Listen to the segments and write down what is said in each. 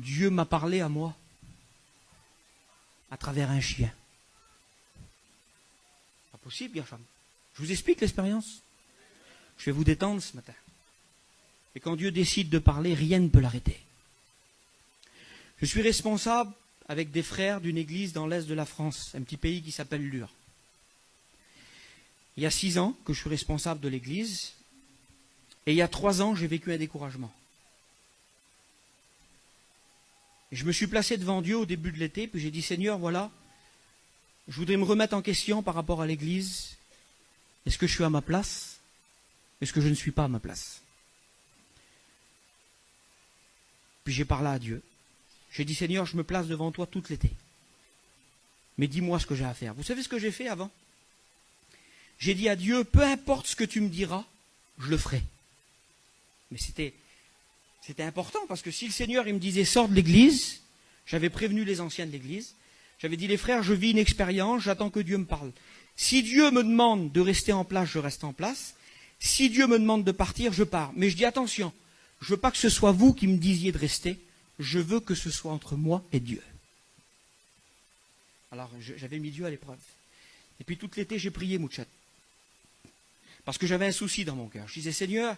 Dieu m'a parlé à moi à travers un chien. Pas possible, Gershom. Je vous explique l'expérience. Je vais vous détendre ce matin. Et quand Dieu décide de parler, rien ne peut l'arrêter. Je suis responsable avec des frères d'une église dans l'est de la France, un petit pays qui s'appelle Lure. Il y a 6 ans que je suis responsable de l'église, et il y a 3 ans, j'ai vécu un découragement. Et je me suis placé devant Dieu au début de l'été, puis j'ai dit, Seigneur, voilà, je voudrais me remettre en question par rapport à l'église. Est-ce que je suis à ma place? Est-ce que je ne suis pas à ma place? Puis j'ai parlé à Dieu. J'ai dit, Seigneur, je me place devant toi toute l'été. Mais dis-moi ce que j'ai à faire. Vous savez ce que j'ai fait avant? J'ai dit à Dieu, peu importe ce que tu me diras, je le ferai. Mais c'était important, parce que si le Seigneur il me disait, sors de l'église, j'avais prévenu les anciens de l'église, j'avais dit, les frères, je vis une expérience, j'attends que Dieu me parle. Si Dieu me demande de rester en place, je reste en place. Si Dieu me demande de partir, je pars. Mais je dis, attention, je ne veux pas que ce soit vous qui me disiez de rester, je veux que ce soit entre moi et Dieu. Alors, j'avais mis Dieu à l'épreuve. Et puis, toute l'été, j'ai prié, Mouchat. Parce que j'avais un souci dans mon cœur. Je disais, Seigneur,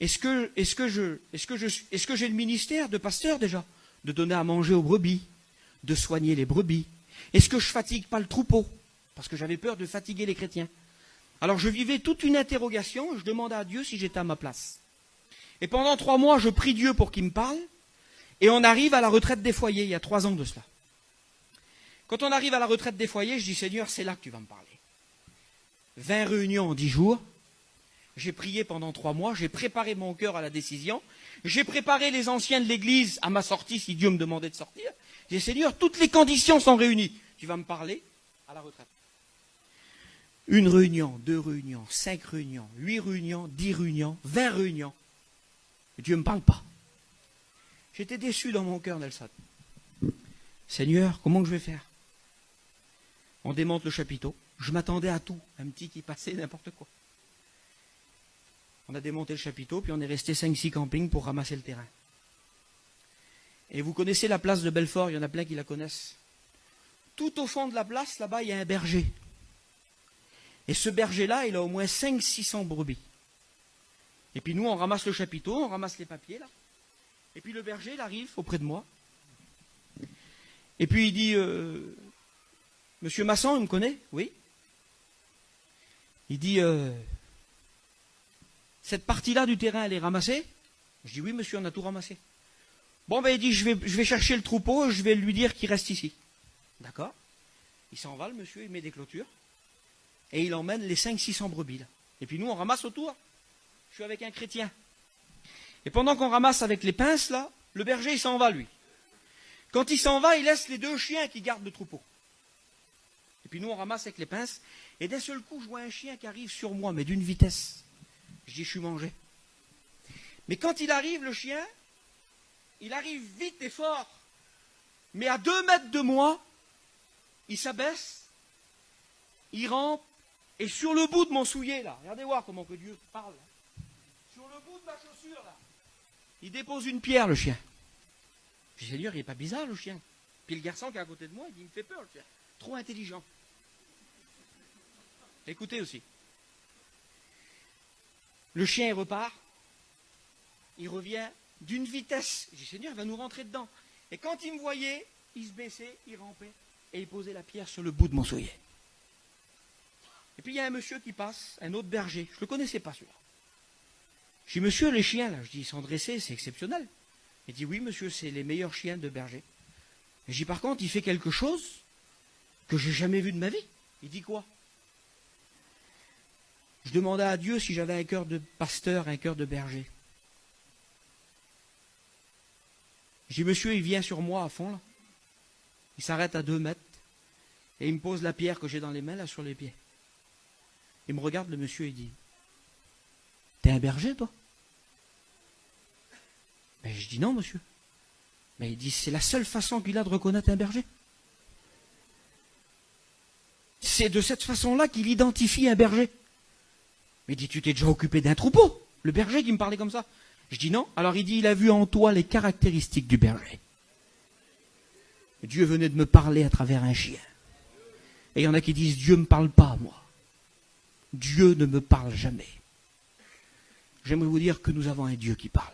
est-ce que j'ai le ministère de pasteur déjà? De donner à manger aux brebis, de soigner les brebis. Est-ce que je fatigue pas le troupeau? Parce que j'avais peur de fatiguer les chrétiens. Alors je vivais toute une interrogation, et je demandais à Dieu si j'étais à ma place. Et pendant 3 mois, je prie Dieu pour qu'il me parle, et on arrive à la retraite des foyers, il y a 3 ans de cela. Quand on arrive à la retraite des foyers, je dis, Seigneur, c'est là que tu vas me parler. 20 réunions en 10 jours, j'ai prié pendant 3 mois, j'ai préparé mon cœur à la décision, j'ai préparé les anciens de l'église à ma sortie si Dieu me demandait de sortir. J'ai dit, Seigneur, toutes les conditions sont réunies, tu vas me parler à la retraite. 1 réunion, 2 réunions, 5 réunions, 8 réunions, 10 réunions, 20 réunions. Et Dieu ne me parle pas. J'étais déçu dans mon cœur, Nelson. Seigneur, comment je vais faire? On démonte le chapiteau. Je m'attendais à tout. Un petit qui passait, n'importe quoi. On a démonté le chapiteau, puis on est resté 5-6 campings pour ramasser le terrain. Et vous connaissez la place de Belfort, il y en a plein qui la connaissent. Tout au fond de la place, là-bas, il y a un berger. Et ce berger-là, il a au moins 500-600 brebis. Et puis nous, on ramasse le chapiteau, on ramasse les papiers, là. Et puis le berger, il arrive auprès de moi. Et puis il dit, Monsieur Masson, il me connaît? Oui. Il dit, cette partie-là du terrain, elle est ramassée? Je dis, oui, monsieur, on a tout ramassé. Bon, ben, il dit, je vais chercher le troupeau, je vais lui dire qu'il reste ici. D'accord. Il s'en va, le monsieur, il met des clôtures. Et il emmène les 500-600 brebis, là. Et puis nous, on ramasse autour. Je suis avec un chrétien. Et pendant qu'on ramasse avec les pinces, là, le berger, il s'en va, lui. Quand il s'en va, il laisse les 2 chiens qui gardent le troupeau. Et puis nous, on ramasse avec les pinces. Et d'un seul coup, je vois un chien qui arrive sur moi, mais d'une vitesse. Je dis, je suis mangé. Mais quand il arrive, le chien, il arrive vite et fort. Mais à 2 mètres de moi, il s'abaisse, il rampe, et sur le bout de mon soulier, là, regardez voir comment que Dieu parle. Là. Sur le bout de ma chaussure, là, il dépose une pierre, le chien. Je dis, Seigneur, il n'est pas bizarre, le chien. Puis le garçon qui est à côté de moi, il dit, il me fait peur, le chien. Trop intelligent. Écoutez aussi. Le chien, il repart. Il revient d'une vitesse. Je dis, Seigneur, il va nous rentrer dedans. Et quand il me voyait, il se baissait, il rampait, et il posait la pierre sur le bout de mon soulier. Et puis il y a un monsieur qui passe, un autre berger. Je ne le connaissais pas, celui-là. Je dis, monsieur, les chiens, là, je dis, ils sont dressés, c'est exceptionnel. Il dit, oui, monsieur, c'est les meilleurs chiens de berger. Et je dis, par contre, il fait quelque chose que je n'ai jamais vu de ma vie. Il dit quoi? Je demandais à Dieu si j'avais un cœur de pasteur, un cœur de berger. Je dis, monsieur, il vient sur moi à fond, là. Il s'arrête à 2 mètres et il me pose la pierre que j'ai dans les mains, là, sur les pieds. Il me regarde, le monsieur, et dit, t'es un berger, toi? Ben, je dis, non, monsieur. Mais il dit, c'est la seule façon qu'il a de reconnaître un berger. C'est de cette façon-là qu'il identifie un berger. Mais il dit, tu t'es déjà occupé d'un troupeau? Le berger qui me parlait comme ça. Je dis non. Alors il dit, il a vu en toi les caractéristiques du berger. Dieu venait de me parler à travers un chien. Et il y en a qui disent, Dieu ne me parle pas à moi. Dieu ne me parle jamais. J'aimerais vous dire que nous avons un Dieu qui parle.